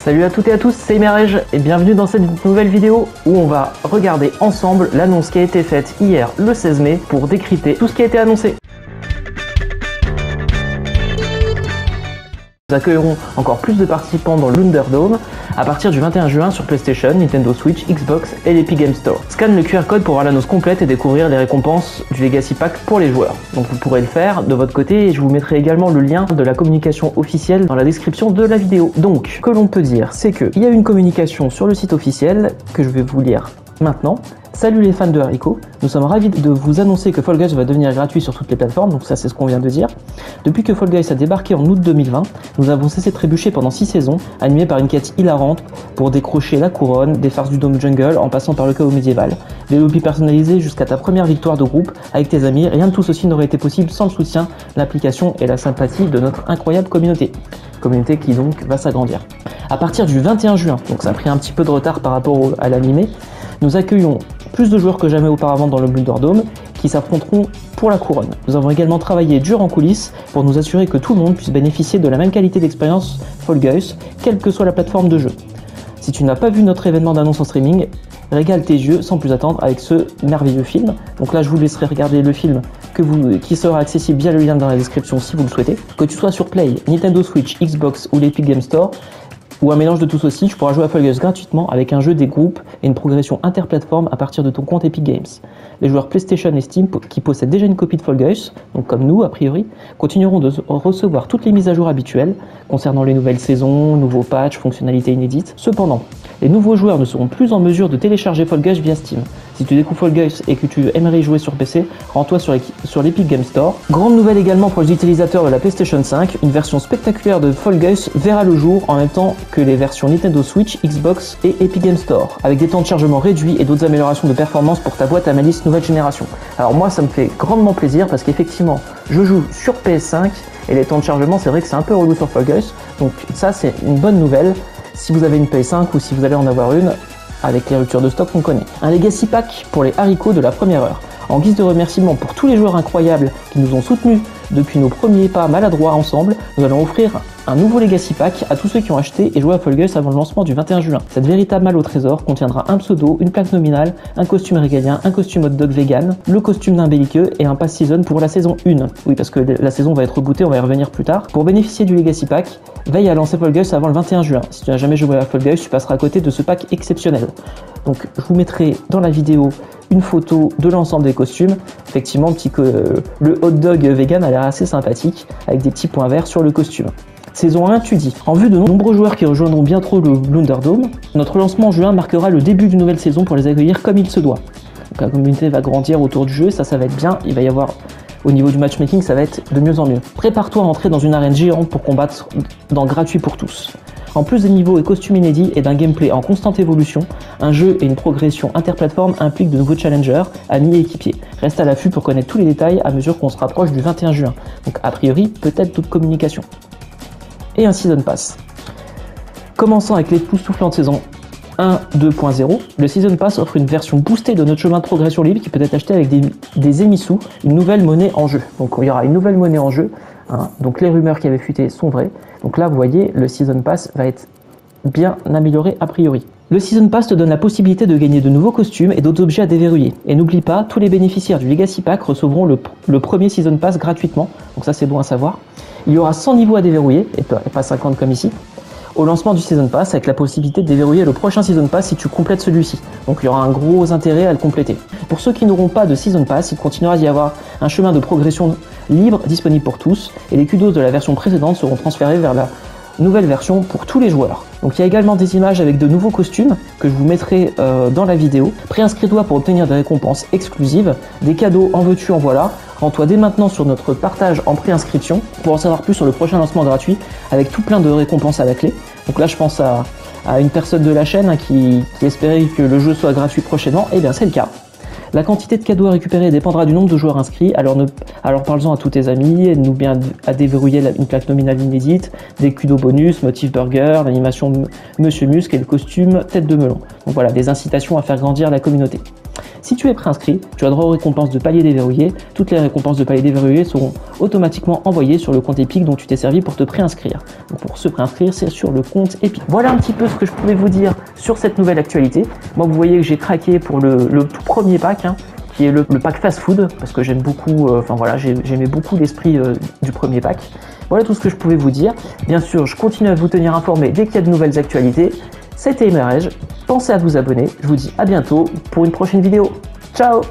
Salut à toutes et à tous, c'est Imerege et bienvenue dans cette nouvelle vidéo où on va regarder ensemble l'annonce qui a été faite hier le 16 mai pour décrypter tout ce qui a été annoncé. Nous accueillerons encore plus de participants dans l'Underdome à partir du 21 juin sur PlayStation, Nintendo Switch, Xbox et l'Epic Games Store. Scanne le QR code pour voir l'annonce complète et découvrir les récompenses du Legacy Pack pour les joueurs. Donc vous pourrez le faire de votre côté et je vous mettrai également le lien de la communication officielle dans la description de la vidéo. Donc, ce que l'on peut dire, c'est qu'il y a une communication sur le site officiel que je vais vous lire maintenant. Salut les fans de Harico, nous sommes ravis de vous annoncer que Fall Guys va devenir gratuit sur toutes les plateformes, donc ça c'est ce qu'on vient de dire. Depuis que Fall Guys a débarqué en août 2020, nous avons cessé de trébucher pendant 6 saisons, animées par une quête hilarante pour décrocher la couronne, des farces du Dome Jungle en passant par le chaos médiéval. Des lobbies personnalisés jusqu'à ta première victoire de groupe avec tes amis, rien de tout ceci n'aurait été possible sans le soutien, l'application et la sympathie de notre incroyable communauté. Communauté qui donc va s'agrandir. À partir du 21 juin, donc ça a pris un petit peu de retard par rapport à l'animé, nous accueillons plus de joueurs que jamais auparavant dans le Blunderdome qui s'affronteront pour la couronne. Nous avons également travaillé dur en coulisses pour nous assurer que tout le monde puisse bénéficier de la même qualité d'expérience Fall Guys, quelle que soit la plateforme de jeu. Si tu n'as pas vu notre événement d'annonce en streaming, régale tes yeux sans plus attendre avec ce merveilleux film. Donc là je vous laisserai regarder le film qui sera accessible via le lien dans la description si vous le souhaitez. Que tu sois sur Play, Nintendo Switch, Xbox ou l'Epic Games Store, ou un mélange de tout ceci, tu pourras jouer à Fall Guys gratuitement avec un jeu des groupes et une progression interplateforme à partir de ton compte Epic Games. Les joueurs PlayStation et Steam qui possèdent déjà une copie de Fall Guys, donc comme nous a priori, continueront de recevoir toutes les mises à jour habituelles concernant les nouvelles saisons, nouveaux patchs, fonctionnalités inédites. Cependant, les nouveaux joueurs ne seront plus en mesure de télécharger Fall Guys via Steam. Si tu découvres Fall Guys et que tu aimerais y jouer sur PC, rends-toi sur l'Epic Games Store. Grande nouvelle également pour les utilisateurs de la PlayStation 5, une version spectaculaire de Fall Guys verra le jour en même temps que les versions Nintendo Switch, Xbox et Epic Games Store, avec des temps de chargement réduits et d'autres améliorations de performance pour ta boîte à malice nouvelle génération. Alors moi ça me fait grandement plaisir parce qu'effectivement je joue sur PS5 et les temps de chargement c'est vrai que c'est un peu relou sur Fall Guys, donc ça c'est une bonne nouvelle si vous avez une PS5 ou si vous allez en avoir une avec les ruptures de stock qu'on connaît. Un Legacy Pack pour les haricots de la première heure. En guise de remerciement pour tous les joueurs incroyables qui nous ont soutenus depuis nos premiers pas maladroits ensemble, nous allons offrir un nouveau Legacy Pack à tous ceux qui ont acheté et joué à Fall Guys avant le lancement du 21 juin. Cette véritable malle au trésor contiendra un pseudo, une plaque nominale, un costume régalien, un costume hot dog vegan, le costume d'un belliqueux et un pass season pour la saison 1. Oui, parce que la saison va être rebootée, on va y revenir plus tard. Pour bénéficier du Legacy Pack, veille à lancer Fall Guys avant le 21 juin. Si tu n'as jamais joué à Fall Guys, tu passeras à côté de ce pack exceptionnel. Donc je vous mettrai dans la vidéo une photo de l'ensemble des costumes. Effectivement, le hot dog vegan a l'air assez sympathique avec des petits points verts sur le costume. Saison 1, tu dis. En vue de nombreux joueurs qui rejoindront bientôt le Blunderdome, notre lancement en juin marquera le début d'une nouvelle saison pour les accueillir comme il se doit. Donc la communauté va grandir autour du jeu, ça va être bien. Il va y avoir, au niveau du matchmaking, ça va être de mieux en mieux. Prépare-toi à entrer dans une arène géante pour combattre dans gratuit pour tous. En plus des niveaux et costumes inédits et d'un gameplay en constante évolution, un jeu et une progression interplateforme impliquent de nouveaux challengers, amis et équipiers. Reste à l'affût pour connaître tous les détails à mesure qu'on se rapproche du 21 juin. Donc a priori, peut-être toute communication. Et un Season Pass. Commençant avec l'époustouflante saison 1 2.0, le Season Pass offre une version boostée de notre chemin de progression libre qui peut être acheté avec des émissous, une nouvelle monnaie en jeu. Donc il y aura une nouvelle monnaie en jeu, hein. Donc les rumeurs qui avaient fuité sont vraies. Donc là vous voyez, le Season Pass va être bien amélioré a priori. Le Season Pass te donne la possibilité de gagner de nouveaux costumes et d'autres objets à déverrouiller. Et n'oublie pas, tous les bénéficiaires du Legacy Pack recevront le premier Season Pass gratuitement, donc ça c'est bon à savoir. Il y aura 100 niveaux à déverrouiller, et pas 50 comme ici, au lancement du Season Pass, avec la possibilité de déverrouiller le prochain Season Pass si tu complètes celui-ci. Donc il y aura un gros intérêt à le compléter. Pour ceux qui n'auront pas de Season Pass, il continuera d'y avoir un chemin de progression libre disponible pour tous, et les kudos de la version précédente seront transférés vers la nouvelle version pour tous les joueurs. Donc il y a également des images avec de nouveaux costumes que je vous mettrai dans la vidéo. Préinscris-toi pour obtenir des récompenses exclusives, des cadeaux en veux-tu en voilà. Rends-toi dès maintenant sur notre partage en préinscription pour en savoir plus sur le prochain lancement gratuit avec tout plein de récompenses à la clé. Donc là je pense à une personne de la chaîne qui espérait que le jeu soit gratuit prochainement, et bien c'est le cas. La quantité de cadeaux à récupérer dépendra du nombre de joueurs inscrits, alors parle-en à tous tes amis, aide-nous bien à déverrouiller une plaque nominale inédite, des kudos bonus, motif burger, l'animation Monsieur Musc et le costume tête de melon. Donc voilà, des incitations à faire grandir la communauté. Si tu es préinscrit, tu as droit aux récompenses de palier déverrouillé. Toutes les récompenses de palier déverrouillé seront automatiquement envoyées sur le compte Epic dont tu t'es servi pour te préinscrire. Donc pour se préinscrire, c'est sur le compte Epic. Voilà un petit peu ce que je pouvais vous dire sur cette nouvelle actualité. Moi, vous voyez que j'ai craqué pour le tout premier pack, qui est le pack fast food, parce que j'aime beaucoup, j'aimais beaucoup l'esprit du premier pack. Voilà tout ce que je pouvais vous dire. Bien sûr, je continue à vous tenir informé dès qu'il y a de nouvelles actualités. C'était Emerege, pensez à vous abonner, je vous dis à bientôt pour une prochaine vidéo. Ciao!